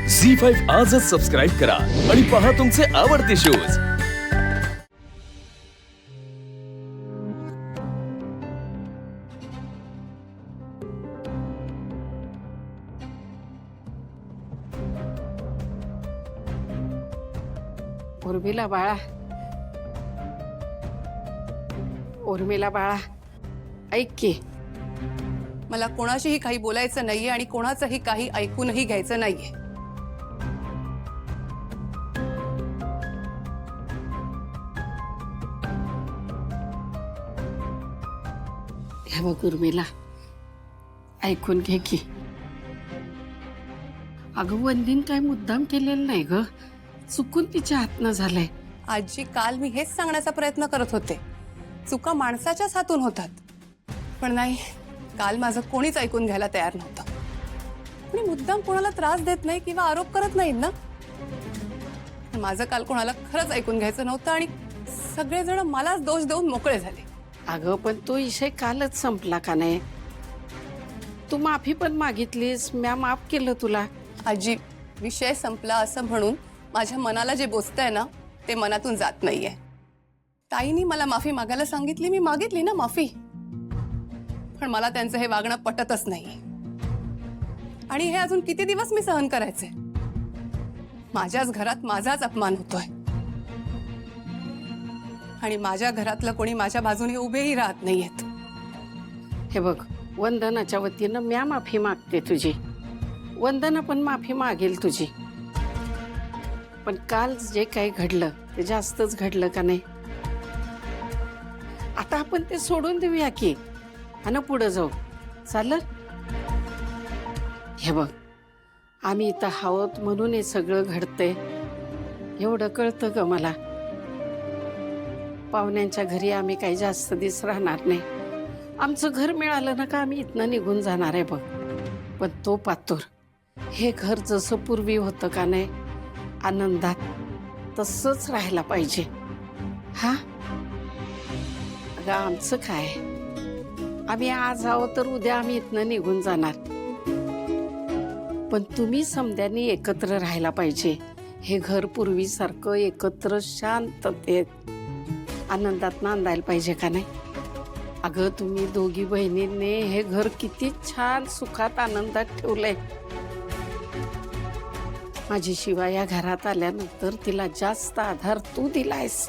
झी5 आजच सबस्क्राईब करा आणि पहा तुमचे आवडते शोज। उर्मिला बाळा, उर्मिला बाळा, ऐक की, मला कोणाशीही काही बोलायचं नाहीये आणि कोणाचंही काही ऐकूनही घ्यायचं नाहीये। हे बघ उर्मिला, ऐकून घे की। अगं वंदीन काय मुद्दाम केलेलं नाही ग, चुकून तिच्या हातनं झालंय। आजी, काल मी हेच सांगण्याचा प्रयत्न करत होते, चुका माणसाच्याच हातून होतात, पण नाही, काल माझं कोणीच ऐकून घ्यायला तयार नव्हतं। कोणी मुद्दाम कोणाला त्रास देत नाही किंवा आरोप करत नाहीत ना। माझं काल कोणाला खरंच ऐकून घ्यायचं नव्हतं आणि सगळेजण मलाच दोष देऊन मोकळे झाले। अगं पण तो विषय कालच संपला का नाही? तू माफी पण मागितलीस, म्या माफ केलं तुला। आजी, विषय संपला असं म्हणून माझ्या मनाला जे बोचतंय ना ते मनातून जात नाहीये। ताईनी मला माफी मागायला सांगितली, मी मागितली ना माफी, पण मला त्यांचं हे वागणं पटतच नाही आणि हे अजून किती दिवस मी सहन करायचे? माझ्याच घरात माझाच अपमान होतोय आणि माझ्या घरातलं कोणी माझ्या बाजूने उभेही राहत नाहीयेत। हे बघ, वंदनाच्या वतीनं म्या माफी मागते तुझी, वंदना पण माफी मागेल तुझी, पण काल जे काही घडलं ते जास्तच घडलं का नाही? आता आपण ते सोडून देऊया की आणि पुढे जाऊ, चालेल? हे बघ, आम्ही इथं आहोत म्हणून हे सगळं घडतंय, एवढं कळतं ग मला। पाहुण्यांच्या घरी आम्ही काही जास्त दिवस राहणार नाही, आमचं घर मिळालं ना का आम्ही इथनं निघून जाणार आहे बघ। पण तो पातूर, हे घर जसं पूर्वी होतं का नाही, आनंदात, तसंच राहायला पाहिजे। हा अगं, आमचं काय, आम्ही आज आहोत तर उद्या आम्ही इथनं निघून जाणार, पण तुम्ही समद्यांनी एकत्र राहायला पाहिजे। हे घर पूर्वीसारखं एकत्र शांततेत आनंदात नांदायला पाहिजे का नाही? अगं, तुम्ही दोघी बहिणींनी हे घर किती छान सुखात आनंदात ठेवलंय। माझी शिवा या घरात आल्यानंतर तिला जास्त आधार तू दिलायस,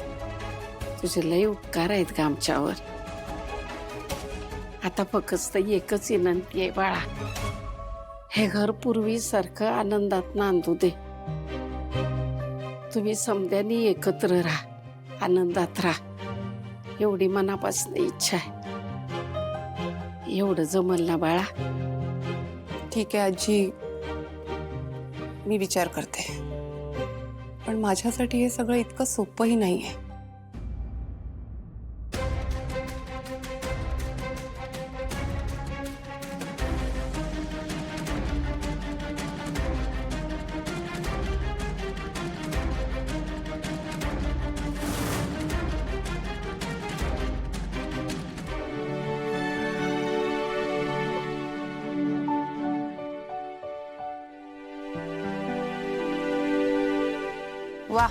तुझे लय उपकार आहेत का आमच्यावर। आता फक्त एकच विनंती आहे बाळा, हे घर पूर्वीसारखं आनंदात नांदू दे। तुम्ही समद्यांनी एकत्र राहा, आनंदात राहा, एवढी मनापासून इच्छा आहे। एवढं जमल ना बाळा? ठीक आहे आजी, मी विचार करते, पण माझ्यासाठी हे सगळं इतकं सोपंही नाहीये। वा,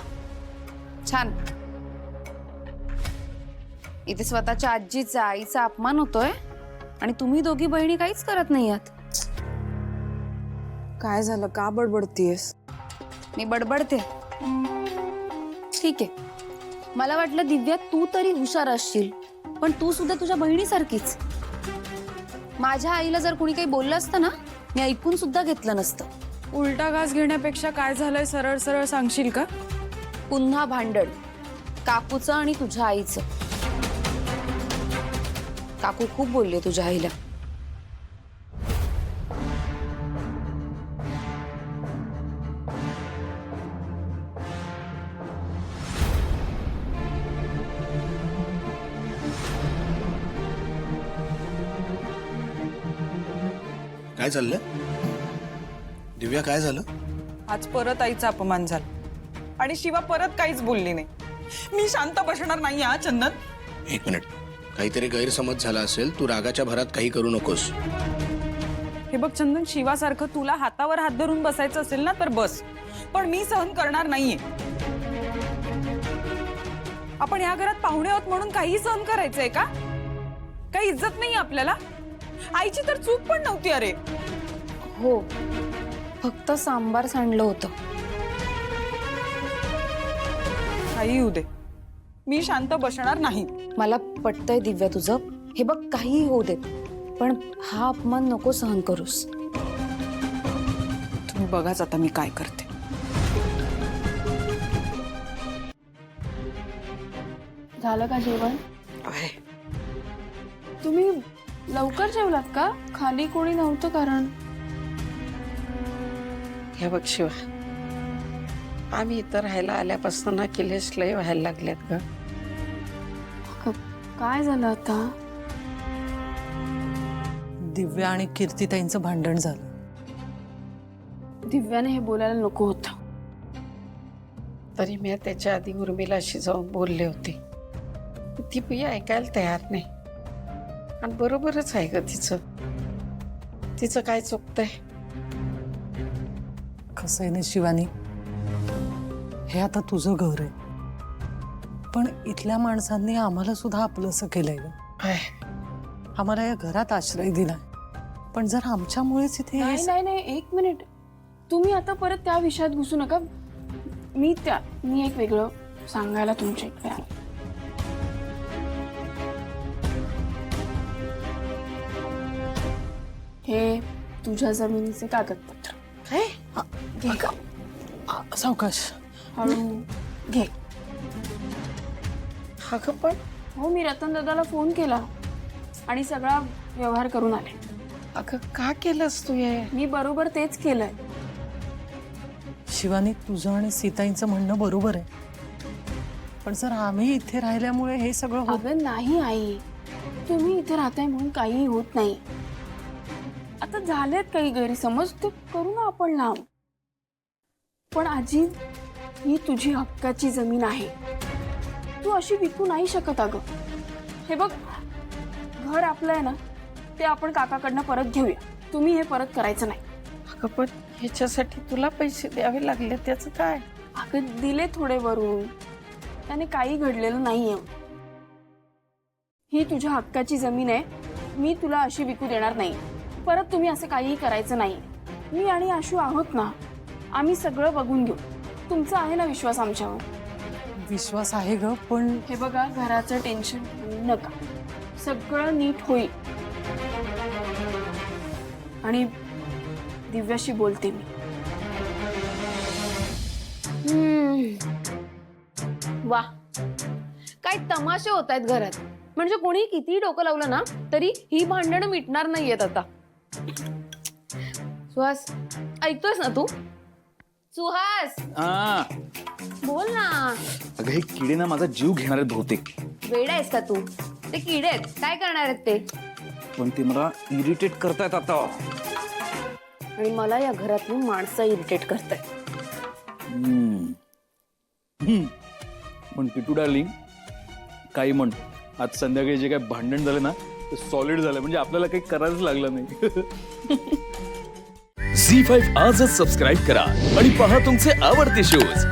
छान। इथे स्वतःच्या आजीचा, आईचा अपमान होतोय आणि तुम्ही दोघी बहिणी काहीच करत नाही आहात। काय झालं, का बडबडतीयस? मी बडबडते, ठीक आहे। मला वाटलं दिव्या तू तरी हुशार असशील, पण तू सुद्धा तुझ्या बहिणीसारखीच। माझ्या आईला जर कोणी काही बोललं असतं ना, मी ऐकून सुद्धा घेतलं नसतं। उलटा घास घेण्यापेक्षा काय झालंय सरळ सरळ सांगशील का? पुन्हा भांडण, काकूचं आणि तुझ्या आईचं। काकू खूप बोलले तुझ्या आईला। काय चाललंय दिव्या? काय झालं? आज परत आईचा अपमान झाला आणि शिवा परत काहीच बोलली नाही। मी शांत बसणार नाही हा चंदन। एक मिनिट, काहीतरी गैरसमज झाला असेल, तू रागाच्या भरात काही करू नकोस। हे बघ चंदन, शिवासारखं तुला हातावर हात धरून बसायचं असेल ना तर बस, पण मी सहन करणार नाहीये. आपण या घरात पाहुणे आहोत म्हणून काही सहन करायचंय का? काही इज्जत नाही आपल्याला? आईची तर चूक पण नव्हती. अरे हो, फक्त सांबार सांडलं होतं. काही येऊ दे, मी शांत बसणार नाही. मला पटतंय दिव्या तुझं. हे बघ, काहीही होऊ देत, पण हा अपमान नको सहन करूस. तुम्ही बघाच आता मी काय करते. झालं का जेवण? तुम्ही लवकर जेवलात का? खाली कोणी नव्हतं कारण. हे बघ शिवा, आम्ही इथं राहायला आल्यापासून ना केलेस लय व्हायला लागल्यात ग. काय झालं आता? दिव्या आणि कीर्तिताईंचं भांडण झालं. दिव्याने हे बोलायला नको होतं. तरी मी त्याच्या आधी उर्मिलाशी जाऊन बोलले होते. ती पण ऐकायला तयार नाही. आणि बरोबरच आहे ग तिचं. तिचं काय चुकतंय? कसं आहे ना शिवानी, हे आता तुझं घर आहे, पण इथल्या माणसांनी आम्हाला सुद्धा आपलंसं केलंय ग. काय? आम्हाला या घरात आश्रय दिलाय, पण जर आमच्यामुळेच इथे नाही नाही नाही, एक मिनिट. तुम्ही आता परत त्या विषयात घुसू नका. मी एक वेगळं सांगायला तुमच्या इकडे आले. हे तुझ्या जमिनीचे कागदपत्र. काय? घे का? सावकाश. हळू घे. अगं पण हो, मी रतन दादाला फोन केला आणि सगळा व्यवहार करून आले. अगं का केलंस तू हे? मी बरोबर तेच केलंय. शिवानी, तुझं आणि सीताईंचं म्हणणं बरोबर आहे, पण जर आम्ही इथे राहिल्यामुळे हे सगळं होत. अगं नाही आई, तुम्ही इथे राहताय म्हणून काही होत नाही. आता झालेत काही गैरसमज, ते करू ना आपण लांब. पण आजी, ही तुझी हक्काची जमीन आहे. तू अशी विकू नाही शकत. अगं हे बघ, घर आपलं आहे ना, ते आपण काकाकडनं परत घेऊया. तुम्ही हे परत करायचं नाही. अगं पण ह्याच्यासाठी तुला पैसे द्यावे लागले, त्याचं काय? अगं दिले थोडे वरून, त्याने काही घडलेलं नाहीये. ही तुझ्या हक्काची जमीन आहे. मी तुला अशी विकू देणार नाही. परत तुम्ही असं काहीही करायचं नाही. मी आणि आशू आहोत ना, आम्ही सगळं बघून घेऊ. तुमचा आहे ना विश्वास आमच्यावर? विश्वास आहे ग, पण हे बघा, घराचं टेन्शन घेऊ नका. सगळं नीट होईल. आणि दिव्याशी बोलते मी. वा, काय तमाशे होत आहेत घरात. म्हणजे कोणी किती डोकं लावलं ना तरी ही भांडणं मिटणार नाहीयेत आता. सुहास, ऐकतोयस ना तू? सुहास, बोल ना. अगं हे किडे ना माझा जीव घेणार आहेत बहुतेक. वेडा आहेस का तू? ते किडे आहेत, काय करणार आहेत ते? पण ते मला इरिटेट करतायत आता. आणि मला या घरातली माणसं इरिटेट करतायत. पण किटू डार्लिंग, काही म्हण, आज संध्याकाळी जे काय भांडण झालं ना ते सॉलिड झालं. म्हणजे आपल्याला काही करायचं लागलं नाही. झी5 आजच सबस्क्राईब करा आणि पहा तुमचे आवडते शोज